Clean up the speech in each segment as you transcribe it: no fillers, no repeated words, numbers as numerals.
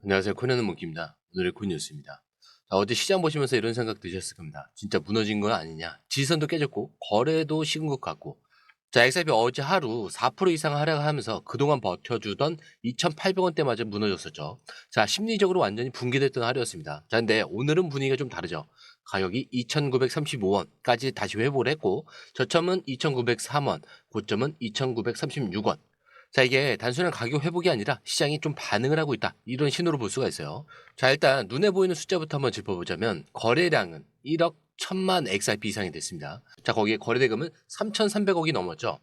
안녕하세요. 코너는 몽키입니다. 오늘의 굿뉴스입니다. 자, 어제 시장 보시면서 이런 생각 드셨을 겁니다. 진짜 무너진 건 아니냐. 지지선도 깨졌고 거래도 식은 것 같고. 자, 엑스아이피 어제 하루 4% 이상 하락하면서 그동안 버텨주던 2,800원대마저 무너졌었죠. 자, 심리적으로 완전히 붕괴됐던 하루였습니다. 자, 근데 오늘은 분위기가 좀 다르죠. 가격이 2,935원까지 다시 회복을 했고 저점은 2,903원, 고점은 2,936원. 자, 이게 단순한 가격 회복이 아니라 시장이 좀 반응을 하고 있다, 이런 신호로 볼 수가 있어요. 자, 일단 눈에 보이는 숫자부터 한번 짚어보자면 거래량은 1억 1천만 XRP 이상이 됐습니다. 자, 거기에 거래대금은 3,300억이 넘었죠.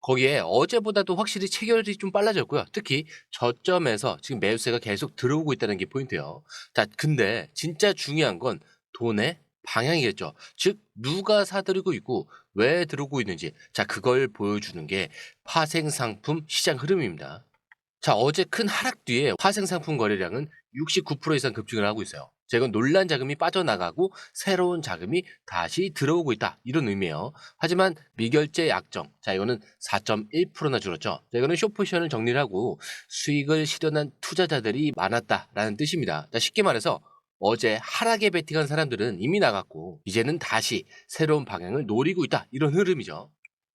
거기에 어제보다도 확실히 체결이 좀 빨라졌고요. 특히 저점에서 지금 매수세가 계속 들어오고 있다는 게 포인트예요. 자, 근데 진짜 중요한 건 돈의 방향이겠죠. 즉 누가 사들이고 있고 왜 들어오고 있는지, 자, 그걸 보여주는 게 파생상품 시장 흐름입니다. 자, 어제 큰 하락 뒤에 파생상품 거래량은 69% 이상 급증을 하고 있어요. 자, 이건 논란 자금이 빠져나가고 새로운 자금이 다시 들어오고 있다, 이런 의미예요. 하지만 미결제 약정, 자, 이거는 4.1%나 줄었죠. 자, 이거는 숏포지션을 정리를 하고 수익을 실현한 투자자들이 많았다라는 뜻입니다. 자, 쉽게 말해서 어제 하락에 베팅한 사람들은 이미 나갔고 이제는 다시 새로운 방향을 노리고 있다, 이런 흐름이죠.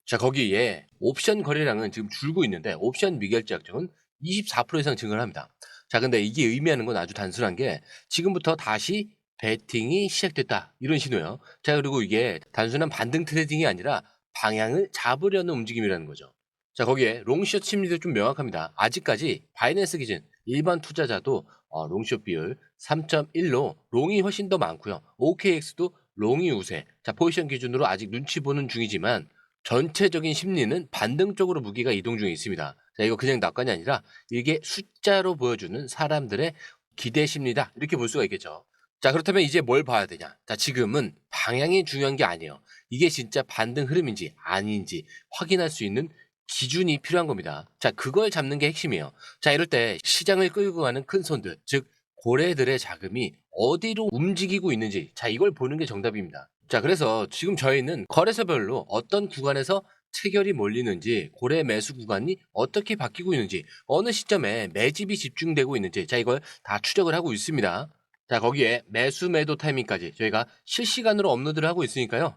자, 거기에 옵션 거래량은 지금 줄고 있는데 옵션 미결제 약정은 24% 이상 증가를 합니다. 자, 근데 이게 의미하는 건 아주 단순한 게 지금부터 다시 베팅이 시작됐다, 이런 신호예요. 자, 그리고 이게 단순한 반등 트레이딩이 아니라 방향을 잡으려는 움직임이라는 거죠. 자, 거기에 롱숏 심리도 좀 명확합니다. 아직까지 바이낸스 기준 일반 투자자도 롱숏 비율 3.1로 롱이 훨씬 더 많고요. OKX도 롱이 우세. 자, 포지션 기준으로 아직 눈치 보는 중이지만 전체적인 심리는 반등 쪽으로 무게가 이동 중에 있습니다. 자, 이거 그냥 낙관이 아니라 이게 숫자로 보여주는 사람들의 기대 심리다, 이렇게 볼 수가 있겠죠. 자, 그렇다면 이제 뭘 봐야 되냐? 자, 지금은 방향이 중요한 게 아니에요. 이게 진짜 반등 흐름인지 아닌지 확인할 수 있는 기준이 필요한 겁니다. 자, 그걸 잡는 게 핵심이에요. 자, 이럴 때 시장을 끌고 가는 큰 손들, 즉 고래들의 자금이 어디로 움직이고 있는지, 자, 이걸 보는 게 정답입니다. 자, 그래서 지금 저희는 거래소별로 어떤 구간에서 체결이 몰리는지, 고래 매수 구간이 어떻게 바뀌고 있는지, 어느 시점에 매집이 집중되고 있는지, 자, 이걸 다 추적을 하고 있습니다. 자, 거기에 매수 매도 타이밍까지 저희가 실시간으로 업로드를 하고 있으니까요.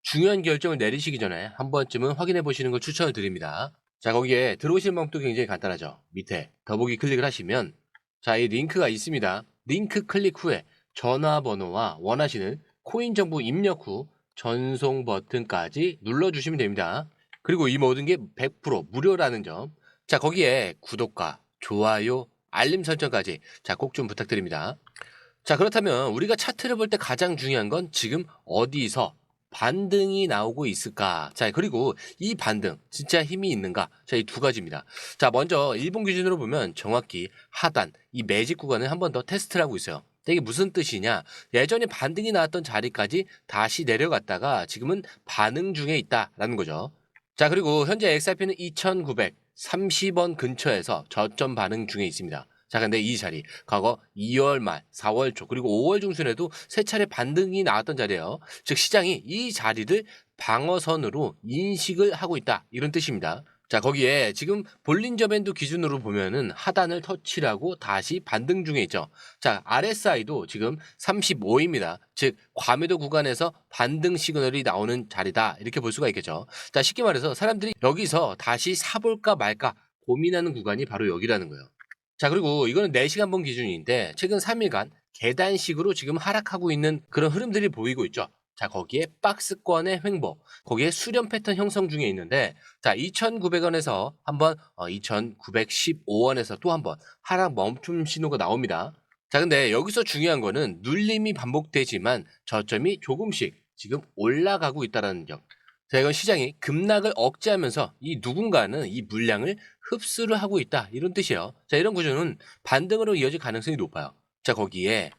중요한 결정을 내리시기 전에 한 번쯤은 확인해 보시는 걸 추천을 드립니다. 자, 거기에 들어오시는 방법도 굉장히 간단하죠. 밑에 더보기 클릭을 하시면 자, 이 링크가 있습니다. 링크 클릭 후에 전화번호와 원하시는 코인 정보 입력 후 전송 버튼까지 눌러주시면 됩니다. 그리고 이 모든 게 100% 무료라는 점. 자, 거기에 구독과 좋아요, 알림 설정까지 자, 꼭 좀 부탁드립니다. 자, 그렇다면 우리가 차트를 볼 때 가장 중요한 건 지금 어디서 반등이 나오고 있을까? 자, 그리고 이 반등 진짜 힘이 있는가? 자, 이 두 가지입니다. 자, 먼저 일본 기준으로 보면 정확히 하단 이 매직 구간을 한 번 더 테스트를 하고 있어요. 이게 무슨 뜻이냐? 예전에 반등이 나왔던 자리까지 다시 내려갔다가 지금은 반응 중에 있다라는 거죠. 자, 그리고 현재 XRP는 2,930원 근처에서 저점 반응 중에 있습니다. 자, 근데 이 자리 과거 2월 말, 4월 초, 그리고 5월 중순에도 세 차례 반등이 나왔던 자리예요. 즉 시장이 이 자리를 방어선으로 인식을 하고 있다, 이런 뜻입니다. 자, 거기에 지금 볼린저 밴드 기준으로 보면은 하단을 터치를 하고 다시 반등 중에 있죠. 자, RSI도 지금 35입니다. 즉 과매도 구간에서 반등 시그널이 나오는 자리다, 이렇게 볼 수가 있겠죠. 자, 쉽게 말해서 사람들이 여기서 다시 사볼까 말까 고민하는 구간이 바로 여기라는 거예요. 자, 그리고 이거는 4시간 본 기준인데 최근 3일간 계단식으로 지금 하락하고 있는 그런 흐름들이 보이고 있죠. 자, 거기에 박스권의 횡보, 거기에 수렴 패턴 형성 중에 있는데 자, 2,900원에서 한번 2,915원에서 또 한번 하락 멈춤 신호가 나옵니다. 자, 근데 여기서 중요한 거는 눌림이 반복되지만 저점이 조금씩 지금 올라가고 있다는 점. 자, 이건 시장이 급락을 억제하면서 이 누군가는 이 물량을 흡수를 하고 있다, 이런 뜻이에요. 자, 이런 구조는 반등으로 이어질 가능성이 높아요. 자, 거기에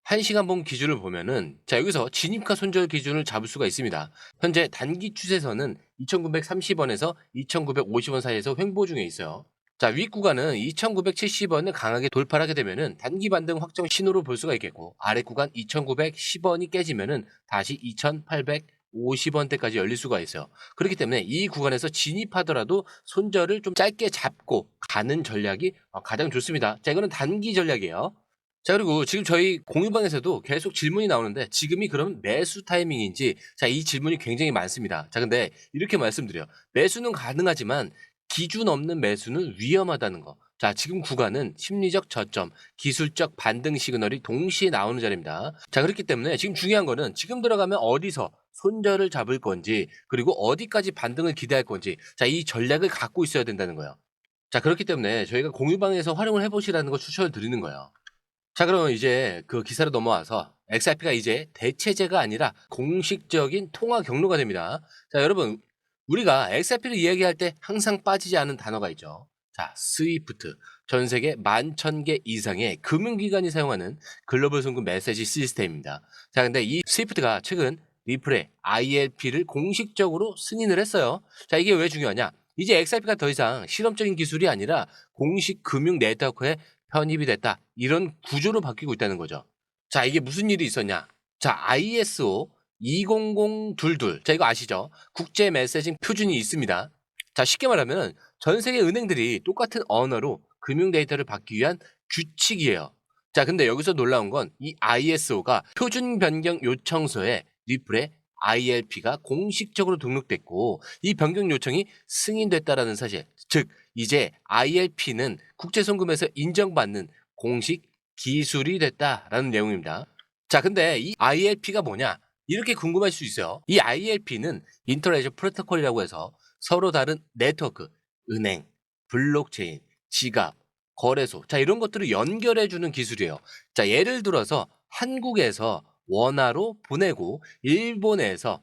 1시간 봉 기준을 보면은 자, 여기서 진입가 손절 기준을 잡을 수가 있습니다. 현재 단기 추세선은 2,930원에서 2,950원 사이에서 횡보 중에 있어요. 자, 윗 구간은 2,970원을 강하게 돌파하게 되면은 단기 반등 확정 신호로 볼 수가 있겠고, 아래 구간 2,910원이 깨지면은 다시 2,850원대까지 열릴 수가 있어요. 그렇기 때문에 이 구간에서 진입하더라도 손절을 좀 짧게 잡고 가는 전략이 가장 좋습니다. 자, 이거는 단기 전략이에요. 자, 그리고 지금 저희 공유방에서도 계속 질문이 나오는데 지금이 그럼 매수 타이밍인지, 자, 이 질문이 굉장히 많습니다. 자, 근데 이렇게 말씀드려요. 매수는 가능하지만 기준 없는 매수는 위험하다는 거. 자, 지금 구간은 심리적 저점, 기술적 반등 시그널이 동시에 나오는 자리입니다. 자, 그렇기 때문에 지금 중요한 거는 지금 들어가면 어디서 손절을 잡을 건지, 그리고 어디까지 반등을 기대할 건지, 자, 이 전략을 갖고 있어야 된다는 거예요. 자, 그렇기 때문에 저희가 공유방에서 활용을 해보시라는 걸 추천을 드리는 거예요. 자, 그러면 이제 그 기사로 넘어와서 XRP가 이제 대체제가 아니라 공식적인 통화 경로가 됩니다. 자, 여러분, 우리가 XRP를 이야기할 때 항상 빠지지 않은 단어가 있죠. 자, 스위프트. 전 세계 11,000개 이상의 금융기관이 사용하는 글로벌 송금 메시지 시스템입니다. 자, 근데 이 스위프트가 최근 리플의 ILP를 공식적으로 승인을 했어요. 자, 이게 왜 중요하냐? 이제 XRP가 더 이상 실험적인 기술이 아니라 공식 금융 네트워크에 편입이 됐다. 이런 구조로 바뀌고 있다는 거죠. 자, 이게 무슨 일이 있었냐? 자, ISO 20022. 자, 이거 아시죠? 국제 메시징 표준이 있습니다. 자, 쉽게 말하면 전 세계 은행들이 똑같은 언어로 금융 데이터를 받기 위한 규칙이에요. 자, 근데 여기서 놀라운 건 이 ISO가 표준 변경 요청서에 리플의 ILP가 공식적으로 등록됐고 이 변경 요청이 승인됐다라는 사실. 즉, 이제 ILP는 국제송금에서 인정받는 공식 기술이 됐다라는 내용입니다. 자, 근데 이 ILP가 뭐냐? 이렇게 궁금할 수 있어요. 이 ILP는 인터레이션 프로토콜이라고 해서 서로 다른 네트워크, 은행, 블록체인, 지갑, 거래소, 자, 이런 것들을 연결해주는 기술이에요. 자, 예를 들어서 한국에서 원화로 보내고 일본에서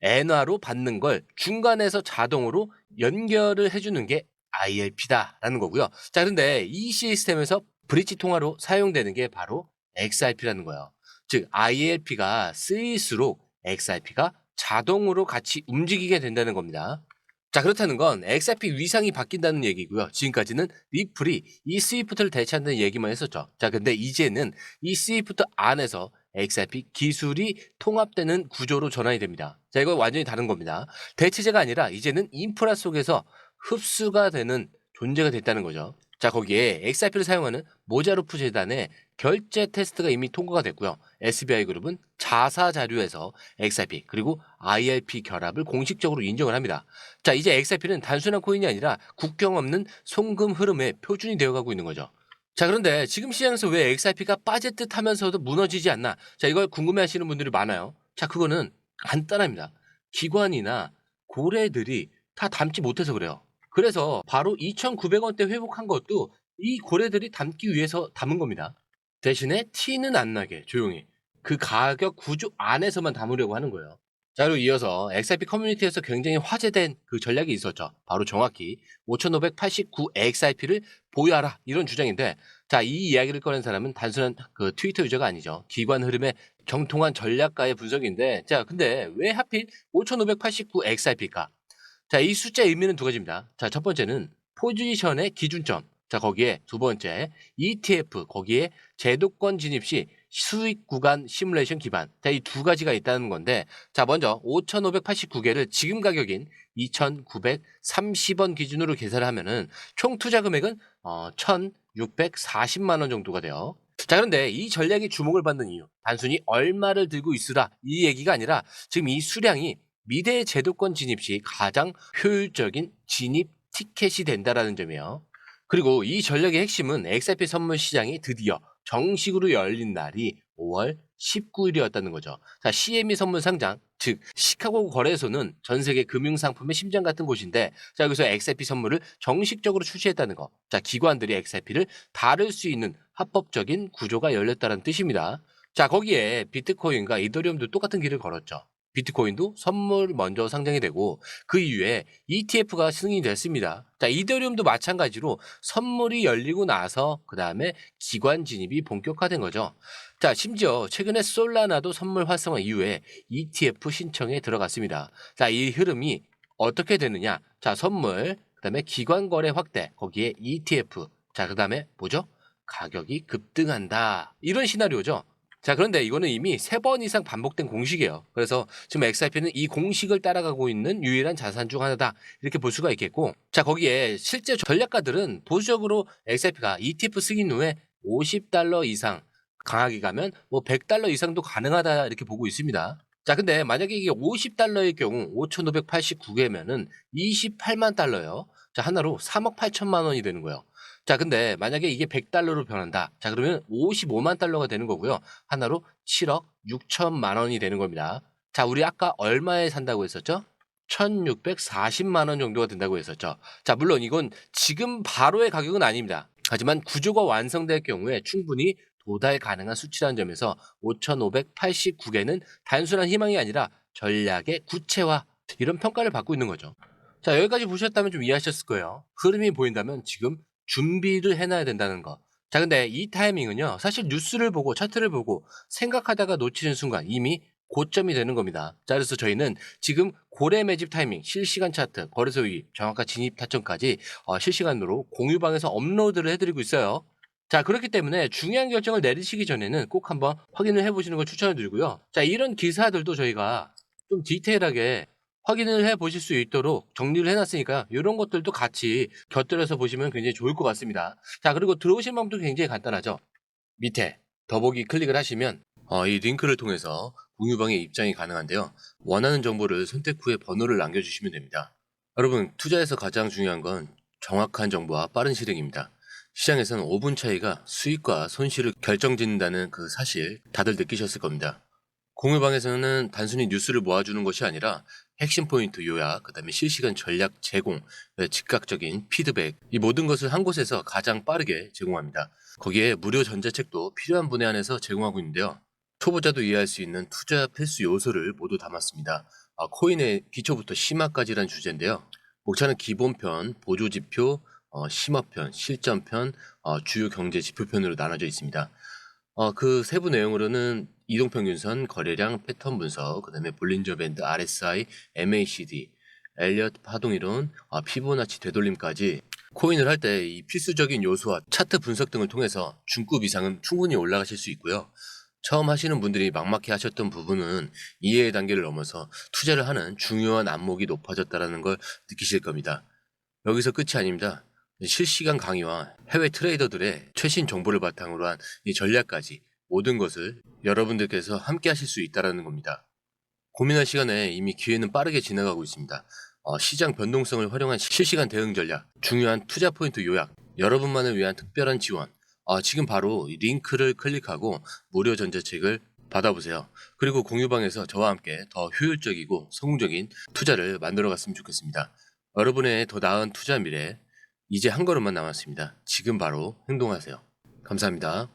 엔화로 받는 걸 중간에서 자동으로 연결을 해주는 게 ILP다라는 거고요. 자, 그런데 이 시스템에서 브릿지 통화로 사용되는 게 바로 XRP라는 거예요. 즉, ILP가 쓰일수록 XRP가 자동으로 같이 움직이게 된다는 겁니다. 자, 그렇다는 건 XRP 위상이 바뀐다는 얘기고요. 지금까지는 리플이 이 스위프트를 대체한다는 얘기만 했었죠. 자, 근데 이제는 이 스위프트 안에서 XRP 기술이 통합되는 구조로 전환이 됩니다. 자, 이거 완전히 다른 겁니다. 대체제가 아니라 이제는 인프라 속에서 흡수가 되는 존재가 됐다는 거죠. 자, 거기에 XRP를 사용하는 모자르프 재단의 결제 테스트가 이미 통과가 됐고요. SBI그룹은 자사 자료에서 XRP 그리고 ILP 결합을 공식적으로 인정을 합니다. 자, 이제 XRP는 단순한 코인이 아니라 국경 없는 송금 흐름의 표준이 되어가고 있는 거죠. 자, 그런데 지금 시장에서 왜 XRP가 빠질 듯 하면서도 무너지지 않나? 자, 이걸 궁금해 하시는 분들이 많아요. 자, 그거는 간단합니다. 기관이나 고래들이 다 담지 못해서 그래요. 그래서 바로 2,900원대 회복한 것도 이 고래들이 담기 위해서 담은 겁니다. 대신에 티는 안 나게 조용히 그 가격 구조 안에서만 담으려고 하는 거예요. 자, 그리고 이어서 XRP 커뮤니티에서 굉장히 화제된 그 전략이 있었죠. 바로 정확히 5,589 XRP를 보유하라 이런 주장인데, 자, 이 이야기를 꺼낸 사람은 단순한 그 트위터 유저가 아니죠. 기관 흐름의 정통한 전략가의 분석인데, 자, 근데 왜 하필 5,589 XRP일까? 자, 이 숫자의 의미는 두 가지입니다. 자, 첫 번째는 포지션의 기준점. 자, 거기에 두 번째 ETF, 거기에 제도권 진입 시 수익 구간 시뮬레이션 기반. 자, 이 두 가지가 있다는 건데, 자, 먼저 5,589개를 지금 가격인 2,930원 기준으로 계산을 하면은 총 투자 금액은 1,640만 원 정도가 돼요. 자, 그런데 이 전략이 주목을 받는 이유, 단순히 얼마를 들고 있으라 이 얘기가 아니라 지금 이 수량이 미래 제도권 진입 시 가장 효율적인 진입 티켓이 된다라는 점이에요. 그리고 이 전략의 핵심은 XRP 선물 시장이 드디어 정식으로 열린 날이 5월 19일이었다는 거죠. 자, CME 선물 상장, 즉 시카고 거래소는 전 세계 금융 상품의 심장 같은 곳인데, 자, 여기서 XRP 선물을 정식적으로 출시했다는 거. 자, 기관들이 XRP를 다룰 수 있는 합법적인 구조가 열렸다는 뜻입니다. 자, 거기에 비트코인과 이더리움도 똑같은 길을 걸었죠. 비트코인도 선물 먼저 상장이 되고 그 이후에 ETF가 승인이 됐습니다. 자, 이더리움도 마찬가지로 선물이 열리고 나서 그 다음에 기관 진입이 본격화된 거죠. 자, 심지어 최근에 솔라나도 선물 활성화 이후에 ETF 신청에 들어갔습니다. 자, 이 흐름이 어떻게 되느냐? 자, 선물, 그 다음에 기관 거래 확대, 거기에 ETF, 자, 그 다음에 뭐죠? 가격이 급등한다. 이런 시나리오죠. 자, 그런데 이거는 이미 3번 이상 반복된 공식이에요. 그래서 지금 XRP는 이 공식을 따라가고 있는 유일한 자산 중 하나다. 이렇게 볼 수가 있겠고, 자, 거기에 실제 전략가들은 보수적으로 XRP가 ETF 승인 후에 $50 이상 강하게 가면 뭐 $100 이상도 가능하다 이렇게 보고 있습니다. 자, 근데 만약에 이게 $50의 경우 5,589개면은 $28만 달러요. 자, 하나로 3억 8천만 원이 되는 거예요. 자, 근데 만약에 이게 $100로 변한다. 자, 그러면 55만 달러가 되는 거고요. 하나로 7억 6천만 원이 되는 겁니다. 자, 우리 아까 얼마에 산다고 했었죠? 1,640만 원 정도가 된다고 했었죠. 자, 물론 이건 지금 바로의 가격은 아닙니다. 하지만 구조가 완성될 경우에 충분히 도달 가능한 수치라는 점에서 5,589개는 단순한 희망이 아니라 전략의 구체화, 이런 평가를 받고 있는 거죠. 자, 여기까지 보셨다면 좀 이해하셨을 거예요. 흐름이 보인다면 지금 준비를 해놔야 된다는 거. 자, 근데 이 타이밍은요, 사실 뉴스를 보고 차트를 보고 생각하다가 놓치는 순간 이미 고점이 되는 겁니다. 자, 그래서 저희는 지금 고래 매집 타이밍, 실시간 차트, 거래소 위입, 정확한 진입 타점까지 실시간으로 공유방에서 업로드를 해드리고 있어요. 자, 그렇기 때문에 중요한 결정을 내리시기 전에는 꼭 한번 확인을 해보시는 걸 추천을 드리고요. 자, 이런 기사들도 저희가 좀 디테일하게 확인을 해보실 수 있도록 정리를 해놨으니까 이런 것들도 같이 곁들여서 보시면 굉장히 좋을 것 같습니다. 자, 그리고 들어오신 방법도 굉장히 간단하죠. 밑에 더보기 클릭을 하시면 이 링크를 통해서 공유방에 입장이 가능한데요. 원하는 정보를 선택 후에 번호를 남겨주시면 됩니다. 여러분, 투자에서 가장 중요한 건 정확한 정보와 빠른 실행입니다. 시장에서는 5분 차이가 수익과 손실을 결정짓는다는 그 사실 다들 느끼셨을 겁니다. 공유방에서는 단순히 뉴스를 모아주는 것이 아니라 핵심 포인트 요약, 그 다음에 실시간 전략 제공, 즉각적인 피드백, 이 모든 것을 한 곳에서 가장 빠르게 제공합니다. 거기에 무료 전자책도 필요한 분에 한해서 제공하고 있는데요. 초보자도 이해할 수 있는 투자 필수 요소를 모두 담았습니다. 코인의 기초부터 심화까지란 주제인데요. 목차는 기본편, 보조지표, 심화편, 실전편, 주요 경제 지표편으로 나눠져 있습니다. 그 세부 내용으로는 이동평균선, 거래량, 패턴 분석, 그 다음에 볼린저 밴드, RSI, MACD, 엘리엇 파동이론, 피보나치 되돌림까지 코인을 할 때 이 필수적인 요소와 차트 분석 등을 통해서 중급 이상은 충분히 올라가실 수 있고요. 처음 하시는 분들이 막막해 하셨던 부분은 이해의 단계를 넘어서 투자를 하는 중요한 안목이 높아졌다는 걸 느끼실 겁니다. 여기서 끝이 아닙니다. 실시간 강의와 해외 트레이더들의 최신 정보를 바탕으로 한 이 전략까지 모든 것을 여러분들께서 함께 하실 수 있다는 겁니다. 고민할 시간에 이미 기회는 빠르게 지나가고 있습니다. 시장 변동성을 활용한 실시간 대응 전략, 중요한 투자 포인트 요약, 여러분만을 위한 특별한 지원. 지금 바로 이 링크를 클릭하고 무료 전자책을 받아보세요. 그리고 공유방에서 저와 함께 더 효율적이고 성공적인 투자를 만들어 갔으면 좋겠습니다. 여러분의 더 나은 투자 미래, 이제 한 걸음만 남았습니다. 지금 바로 행동하세요. 감사합니다.